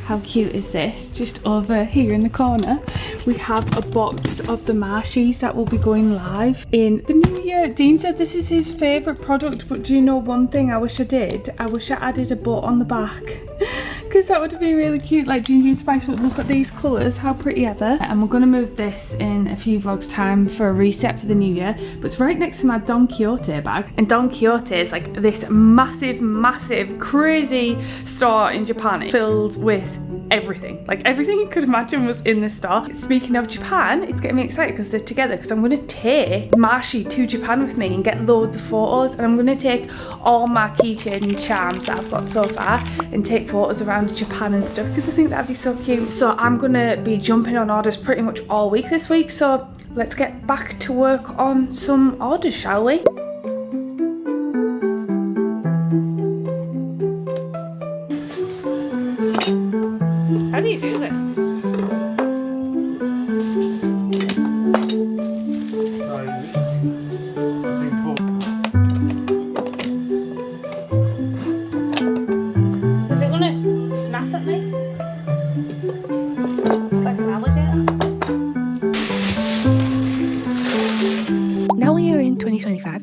How cute is this? Just over here in the corner, we have a box of the Marshies that will be going live in the new year. Dean said this is his favourite product, but do you know one thing I wish I did? I wish I added a boat on the back. Because that would have been really cute, like Ginger and Spice. But look at these colours, how pretty are they? And we're going to move this in a few vlogs time for a reset for the new year. But it's right next to my Don Quixote bag. And Don Quixote is like this massive, crazy store in Japan, filled with everything. Like everything you could imagine was in this store. Speaking of Japan, it's getting me excited because they're together, because I'm going to take Marshi to Japan with me and get loads of photos. And I'm going to take all my keychain charms that I've got so far and take photos around Japan and stuff, because I think that'd be so cute. So I'm gonna be jumping on orders pretty much all week this week, so let's get back to work on some orders, shall we? How do you do this?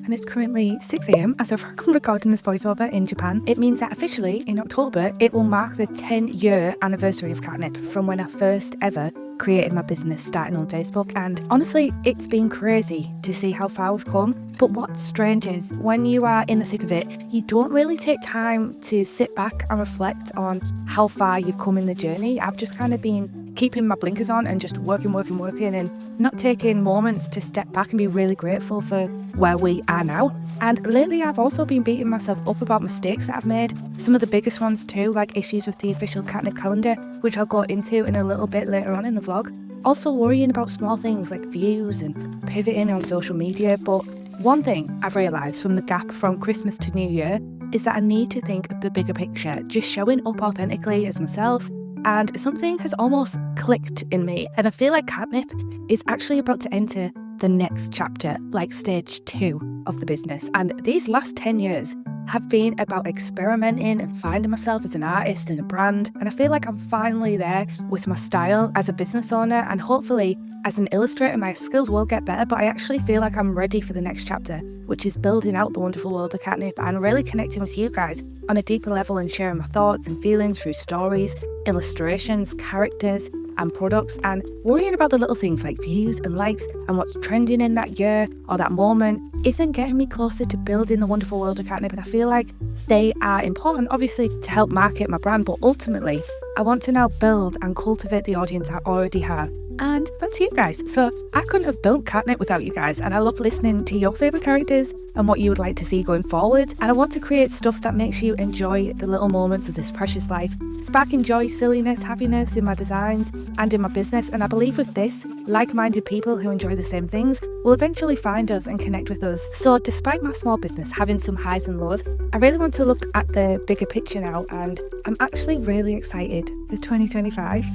And it's currently 6 AM as I'm recording this voiceover in Japan. It means that officially in October it will mark the 10-year anniversary of Katnipp, from when I first ever created my business starting on Facebook. And honestly, it's been crazy to see how far we've come. But what's strange is when you are in the thick of it, you don't really take time to sit back and reflect on how far you've come in the journey. I've just kind of been keeping my blinkers on and just working and not taking moments to step back and be really grateful for where we are now. And lately I've also been beating myself up about mistakes that I've made, some of the biggest ones too, like issues with the official Katnipp calendar, which I'll go into in a little bit later on in the vlog. Also worrying about small things like views and pivoting on social media. But one thing I've realised from the gap from Christmas to New Year is that I need to think of the bigger picture, just showing up authentically as myself. And something has almost clicked in me. And I feel like Katnipp is actually about to enter the next chapter, like stage 2 of the business. And these last 10 years have been about experimenting and finding myself as an artist and a brand. And I feel like I'm finally there with my style as a business owner, and hopefully as an illustrator my skills will get better, but I actually feel like I'm ready for the next chapter, which is building out the wonderful world of Katnipp and really connecting with you guys on a deeper level and sharing my thoughts and feelings through stories, illustrations, characters and products, and worrying about the little things like views and likes and what's trending in that year or that moment isn't getting me closer to building the wonderful world of Katnipp. And I feel like they are important, obviously, to help market my brand, but ultimately I want to now build and cultivate the audience I already have. And that's you guys. So I couldn't have built Katnipp without you guys, and I love listening to your favourite characters and what you would like to see going forward. And I want to create stuff that makes you enjoy the little moments of this precious life, sparking joy, silliness, happiness in my designs and in my business. And I believe with this, like-minded people who enjoy the same things will eventually find us and connect with us. So despite my small business having some highs and lows, I really want to look at the bigger picture now, and I'm actually really excited for 2025.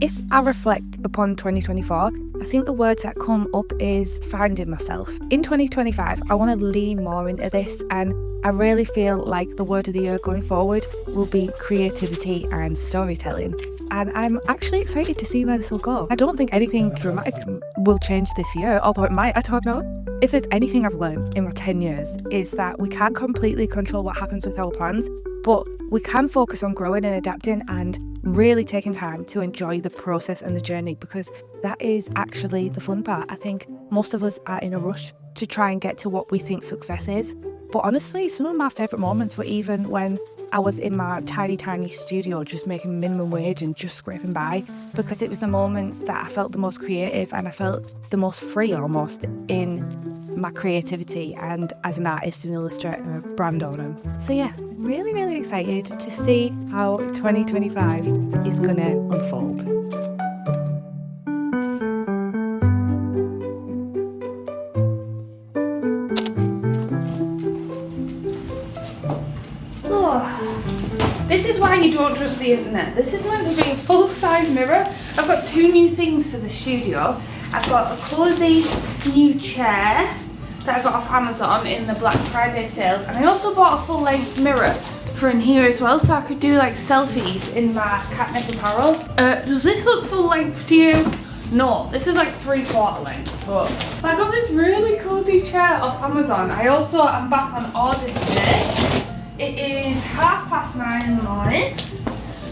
If I reflect upon 2024, I think the words that come up is finding myself. In 2025, I want to lean more into this, and I really feel like the word of the year going forward will be creativity and storytelling. And I'm actually excited to see where this will go. I don't think anything dramatic will change this year, although it might, I don't know. If there's anything I've learned in my 10 years, is that we can't completely control what happens with our plans, but we can focus on growing and adapting and really taking time to enjoy the process and the journey, because that is actually the fun part. I think most of us are in a rush to try and get to what we think success is. But honestly, some of my favourite moments were even when I was in my tiny studio just making minimum wage and just scraping by, because it was the moments that I felt the most creative and I felt the most free almost in my creativity and as an artist and illustrator and brand owner. So yeah, really excited to see how 2025 is gonna unfold. This is why you don't trust the internet. This is meant to be a full-size mirror. I've got 2 new things for the studio. I've got a cosy new chair that I got off Amazon in the Black Friday sales, and I also bought a full-length mirror for in here as well, so I could do like selfies in my Katnipp apparel. Does this look full length to you? No, this is like 3/4 length, but I got this really cozy chair off Amazon. I also am back on orders today. It is 9:30 in the morning,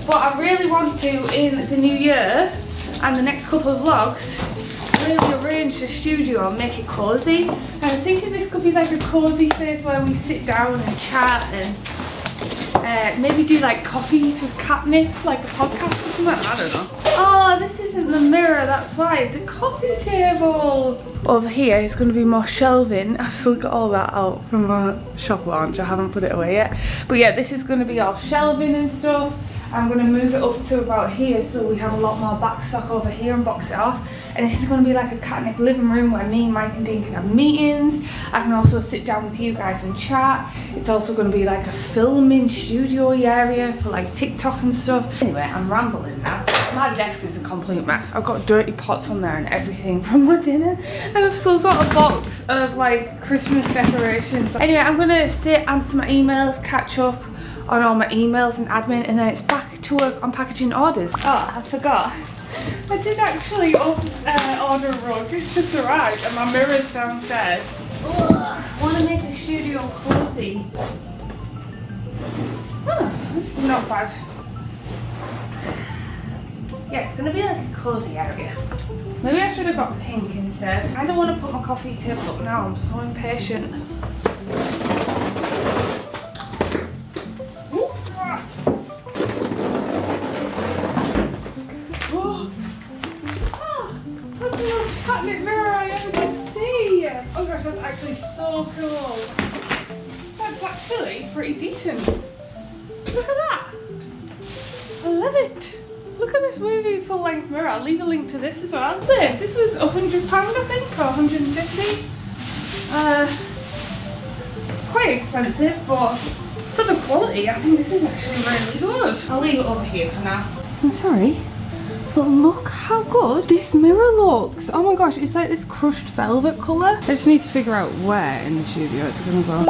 but I really want to, in the new year and the next couple of vlogs, really arrange the studio and make it cozy. And I'm thinking this could be like a cozy space where we sit down and chat and maybe do like coffees with Katnipp, like a podcast or something. I don't know. Oh, this isn't the mirror, that's why. It's a coffee table. Over here is going to be more shelving. I've still got all that out from my shop launch. I haven't put it away yet. But yeah, this is going to be all shelving and stuff. I'm going to move it up to about here so we have a lot more back stock over here and box it off. And this is going to be like a Katnipp living room where me, Mike and Dean can have meetings. I can also sit down with you guys and chat. It's also going to be like a filming studio area for like TikTok and stuff. Anyway, I'm rambling now. My desk is a complete mess. I've got dirty pots on there and everything from my dinner. And I've still got a box of like Christmas decorations. Anyway, I'm going to sit, answer my emails, catch up on all my emails and admin, and then it's back to work on packaging orders. Oh, I forgot. I did actually order a rug. It's just arrived and my mirror's downstairs. Ugh, I want to make the studio cozy. Oh, this is not bad. Yeah, it's going to be like a cozy area. Maybe I should have got pink instead. I don't want to put my coffee table up now. I'm so impatient. Oh gosh, that's actually so cool. That's actually pretty decent. Look at that. I love it. Look at this movie full length mirror. I'll leave a link to this as well. This was £100 I think, or 150. Quite expensive, but for the quality I think this is actually really good. I'll leave it over here for now. I'm sorry, but look how good this mirror looks. Oh my gosh, it's like this crushed velvet colour. I just need to figure out where in the studio it's gonna go.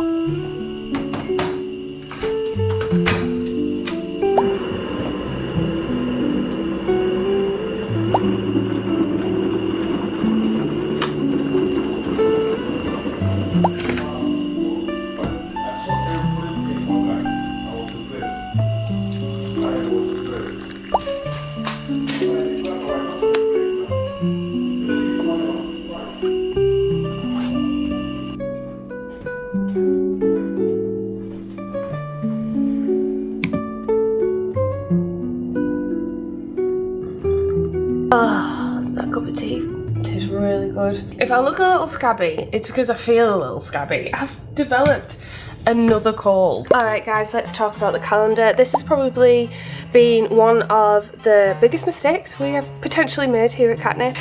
Oh, that cup of tea tastes really good. If I look a little scabby, it's because I feel a little scabby. I've developed another cold. Alright guys, let's talk about the calendar. This has probably been one of the biggest mistakes we have potentially made here at Katnipp.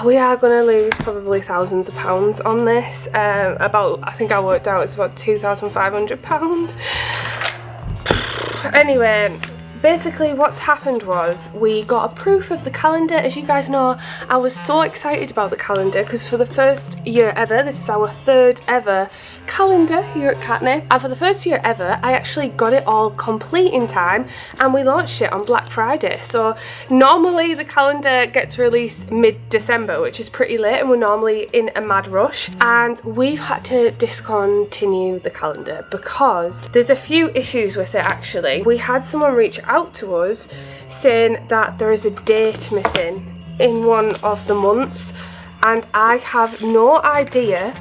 We are going to lose probably thousands of pounds on this. I think I worked out it's about £2,500. Anyway, basically what's happened was we got a proof of the calendar. As you guys know, I was so excited about the calendar because for the first year ever, this is our third ever calendar here at Katnipp, and for the first year ever I actually got it all complete in time and we launched it on Black Friday. So normally the calendar gets released mid-December, which is pretty late, and we're normally in a mad rush, and we've had to discontinue the calendar because there's a few issues with it actually. We had someone reach out to us saying that there is a date missing in one of the months, and I have no idea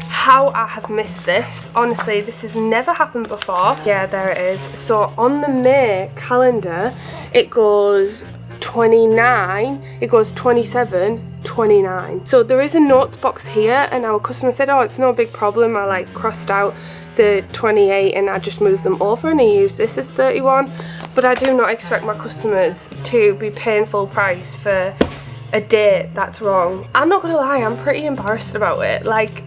how I have missed this. Honestly, this has never happened before. Yeah, there it is. So on the May calendar it goes 29, it goes 27, 29. So there is a notes box here, and our customer said, oh, it's no big problem. I like crossed out the 28 and I just moved them over and I used this as 31. But I do not expect my customers to be paying full price for a date that's wrong. I'm not gonna lie, I'm pretty embarrassed about it. Like,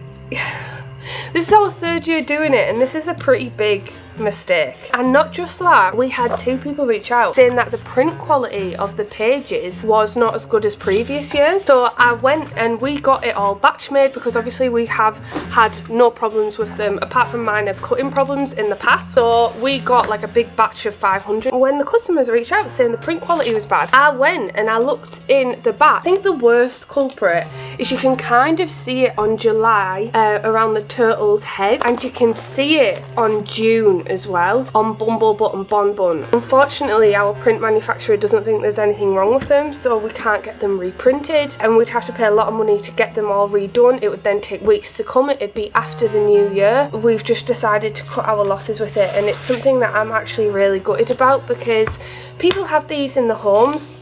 this is our third year doing it and this is a pretty big mistake. And not just that, we had 2 people reach out saying that the print quality of the pages was not as good as previous years. So I went and we got it all batch made, because obviously we have had no problems with them apart from minor cutting problems in the past. So we got like a big batch of 500. When the customers reached out saying the print quality was bad, I went and I looked in the back. I think the worst culprit is you can kind of see it on July around the turtle's head, and you can see it on June as well on Bumblebutt and Bonbon. Unfortunately, our print manufacturer doesn't think there's anything wrong with them, so we can't get them reprinted, and we'd have to pay a lot of money to get them all redone. It would then take weeks to come. It'd be after the new year. We've just decided to cut our losses with it, and it's something that I'm actually really gutted about, because people have these in the homes.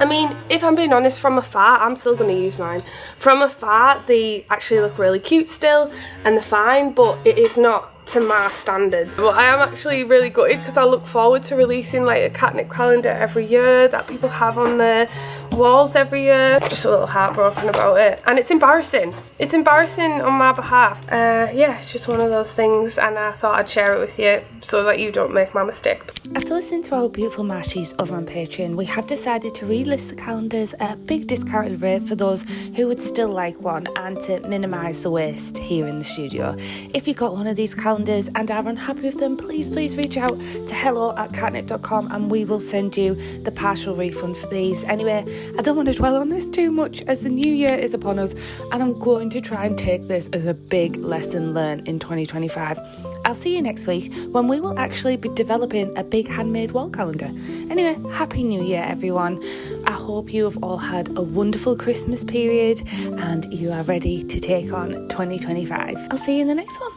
I mean, if I'm being honest, from afar, I'm still going to use mine. From afar, they actually look really cute still, and they're fine, but it is not to my standards. But I am actually really gutted, because I look forward to releasing like a Katnipp calendar every year that people have on their walls every year. Just a little heartbroken about it, and it's embarrassing. It's embarrassing on my behalf. Yeah, it's just one of those things, and I thought I'd share it with you so that you don't make my mistake. After listening to our beautiful Marshies over on Patreon, we have decided to relist the calendars at a big discounted rate for those who would still like one, and to minimise the waste here in the studio. If you got one of these calendars and are unhappy with them, please reach out to hello@katnipp.com and we will send you the partial refund for these. Anyway, I don't want to dwell on this too much, as the new year is upon us, and I'm going to try and take this as a big lesson learned in 2025. I'll see you next week, when we will actually be developing a big handmade wall calendar. Anyway, Happy New Year, everyone. I hope you have all had a wonderful Christmas period and you are ready to take on 2025. I'll see you in the next one.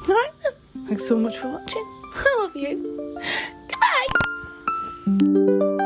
Alright then. Thanks so much for watching. I love you. Goodbye.